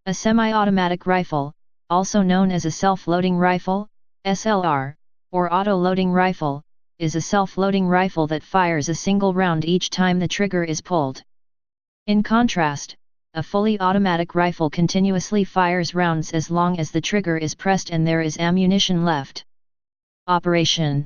A semi-automatic rifle, also known as a self-loading rifle, SLR, or auto-loading rifle, is a self-loading rifle that fires a single round each time the trigger is pulled. In contrast, a fully automatic rifle continuously fires rounds as long as the trigger is pressed and there is ammunition left. Operation: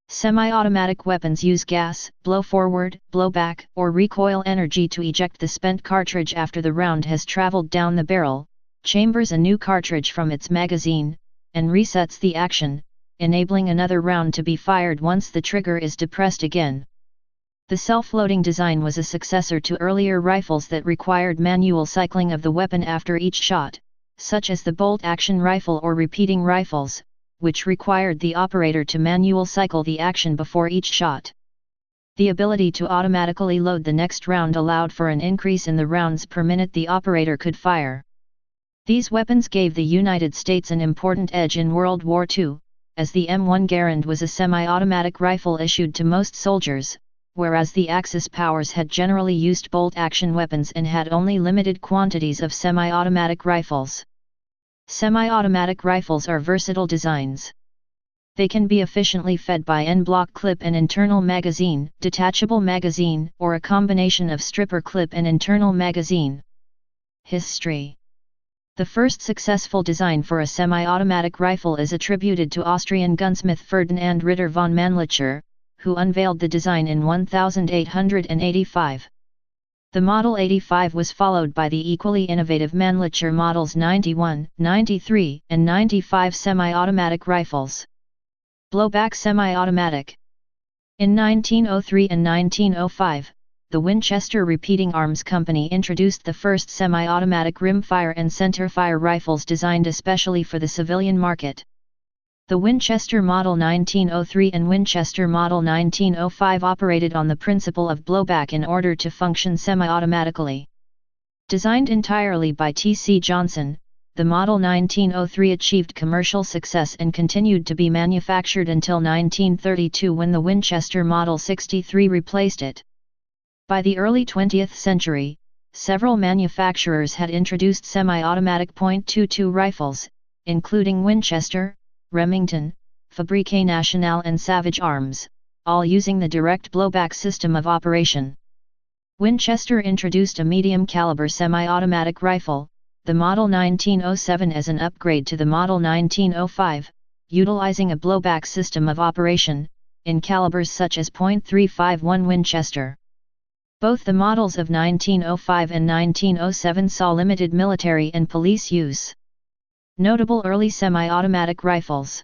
semi-automatic weapons use gas, blow forward, blow back, or recoil energy to eject the spent cartridge after the round has traveled down the barrel, chambers a new cartridge from its magazine, and resets the action, enabling another round to be fired once the trigger is depressed again. The self-loading design was a successor to earlier rifles that required manual cycling of the weapon after each shot, such as the bolt-action rifle or repeating rifles, which required the operator to manual cycle the action before each shot. The ability to automatically load the next round allowed for an increase in the rounds per minute the operator could fire. These weapons gave the United States an important edge in World War II, as the M1 Garand was a semi-automatic rifle issued to most soldiers, whereas the Axis powers had generally used bolt-action weapons and had only limited quantities of semi-automatic rifles. Semi-automatic rifles are versatile designs. They can be efficiently fed by en-bloc clip and internal magazine, detachable magazine, or a combination of stripper clip and internal magazine. History: the first successful design for a semi-automatic rifle is attributed to Austrian gunsmith Ferdinand Ritter von Mannlicher, who unveiled the design in 1885. The Model 85 was followed by the equally innovative Mannlicher Models 91, 93, and 95 semi-automatic rifles. Blowback semi-automatic. In 1903 and 1905, the Winchester Repeating Arms Company introduced the first semi-automatic rimfire and centerfire rifles designed especially for the civilian market. The Winchester Model 1903 and Winchester Model 1905 operated on the principle of blowback in order to function semi-automatically. Designed entirely by T.C. Johnson, the Model 1903 achieved commercial success and continued to be manufactured until 1932 when the Winchester Model 63 replaced it. By the early 20th century, several manufacturers had introduced semi-automatic .22 rifles, including Winchester, Remington, Fabrique Nationale and Savage Arms, all using the direct blowback system of operation. Winchester introduced a medium-caliber semi-automatic rifle, the Model 1907, as an upgrade to the Model 1905, utilizing a blowback system of operation, in calibers such as .351 Winchester. Both the models of 1905 and 1907 saw limited military and police use. Notable early semi-automatic rifles.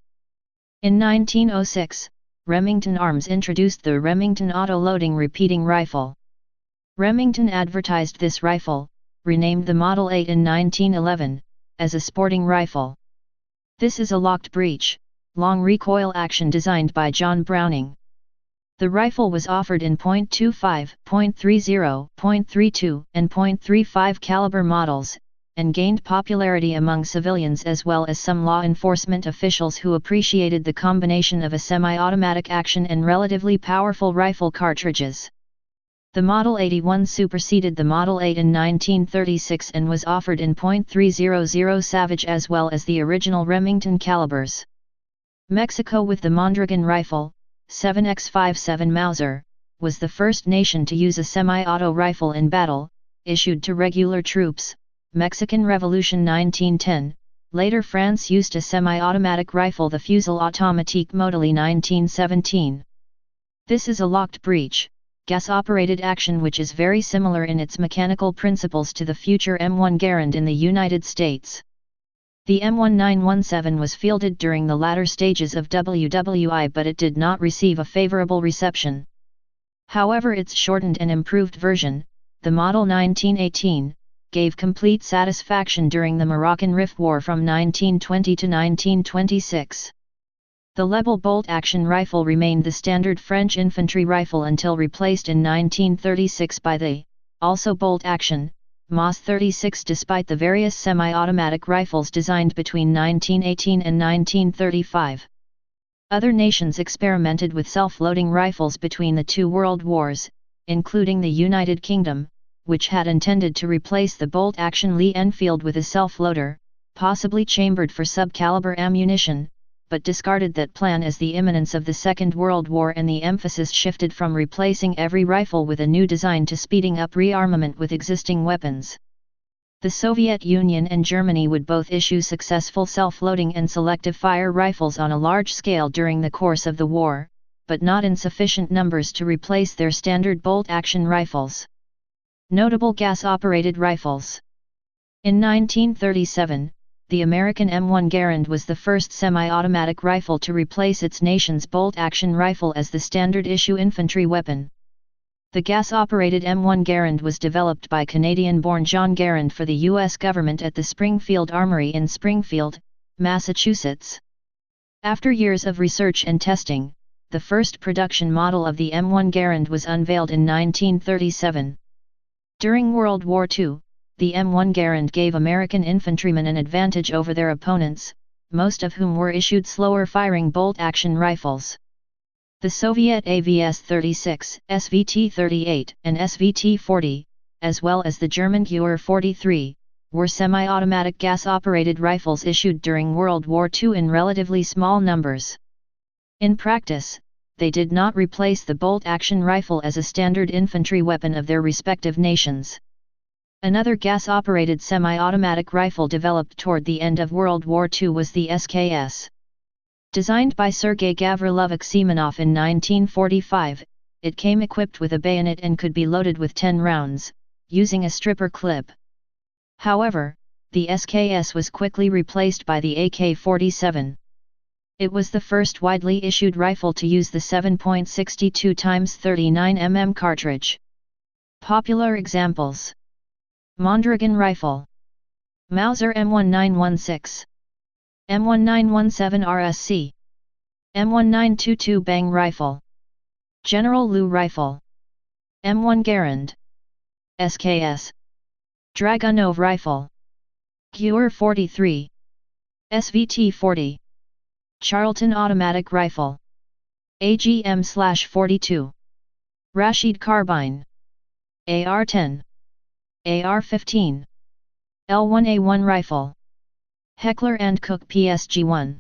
In 1906, Remington Arms introduced the Remington auto-loading repeating rifle. Remington advertised this rifle, renamed the Model 8 in 1911, as a sporting rifle. This is a locked breech, long recoil action designed by John Browning. The rifle was offered in .25, .30, .32, and .35 caliber models, and gained popularity among civilians as well as some law enforcement officials who appreciated the combination of a semi-automatic action and relatively powerful rifle cartridges. The Model 81 superseded the Model 8 in 1936 and was offered in .300 Savage as well as the original Remington calibers. Mexico, with the Mondragon rifle, 7x57 Mauser, was the first nation to use a semi-auto rifle in battle, issued to regular troops. Mexican Revolution 1910, later France used a semi-automatic rifle, the Fusil Automatique Modèle 1917. This is a locked breech, gas-operated action which is very similar in its mechanical principles to the future M1 Garand in the United States. The M1917 was fielded during the latter stages of WWI, but it did not receive a favorable reception. However, its shortened and improved version, the Model 1918, gave complete satisfaction during the Moroccan Rif War from 1920 to 1926. The Lebel bolt-action rifle remained the standard French infantry rifle until replaced in 1936 by the, also bolt-action, MAS 36. Despite the various semi-automatic rifles designed between 1918 and 1935. Other nations experimented with self-loading rifles between the two world wars, including the United Kingdom, which had intended to replace the bolt-action Lee Enfield with a self-loader, possibly chambered for sub-caliber ammunition, but discarded that plan as the imminence of the Second World War and the emphasis shifted from replacing every rifle with a new design to speeding up rearmament with existing weapons. The Soviet Union and Germany would both issue successful self-loading and selective fire rifles on a large scale during the course of the war, but not in sufficient numbers to replace their standard bolt-action rifles. Notable gas-operated rifles. In 1937, the American M1 Garand was the first semi-automatic rifle to replace its nation's bolt-action rifle as the standard-issue infantry weapon. The gas-operated M1 Garand was developed by Canadian-born John Garand for the U.S. government at the Springfield Armory in Springfield, Massachusetts. After years of research and testing, the first production model of the M1 Garand was unveiled in 1937. During World War II, the M1 Garand gave American infantrymen an advantage over their opponents, most of whom were issued slower-firing bolt-action rifles. The Soviet AVS-36, SVT-38, and SVT-40, as well as the German Gewehr-43, were semi-automatic gas-operated rifles issued during World War II in relatively small numbers. In practice, they did not replace the bolt-action rifle as a standard infantry weapon of their respective nations. Another gas-operated semi-automatic rifle developed toward the end of World War II was the SKS. Designed by Sergei Gavrilovich Semenov in 1945, it came equipped with a bayonet and could be loaded with 10 rounds, using a stripper clip. However, the SKS was quickly replaced by the AK-47. It was the first widely issued rifle to use the 7.62 x 39 mm cartridge. Popular examples: Mondragon Rifle, Mauser M1916, M1917 RSC, M1922 Bang Rifle, General Lu Rifle, M1 Garand, SKS, Dragunov Rifle, Gewehr-43, SVT-40, Charlton Automatic Rifle, AGM-42, Rashid Carbine, AR-10, AR-15, L1A1 Rifle, Heckler & Koch PSG-1,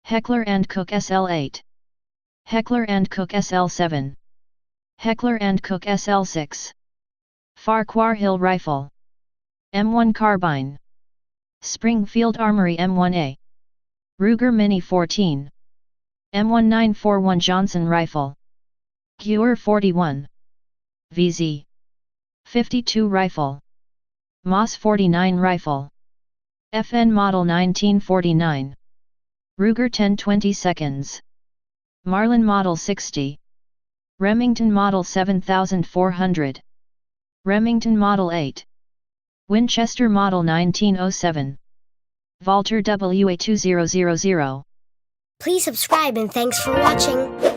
Heckler & Koch SL-8, Heckler & Koch SL-7, Heckler & Koch SL-6, Farquhar Hill Rifle, M1 Carbine, Springfield Armory M1A, Ruger Mini 14, M1941 Johnson Rifle, Gewehr-41, VZ 52 Rifle, Moss 49 Rifle, FN Model 1949, Ruger 10-20 seconds, Marlin Model 60, Remington Model 7400, Remington Model 8, Winchester Model 1907, Walter WA2000. Please subscribe and thanks for watching.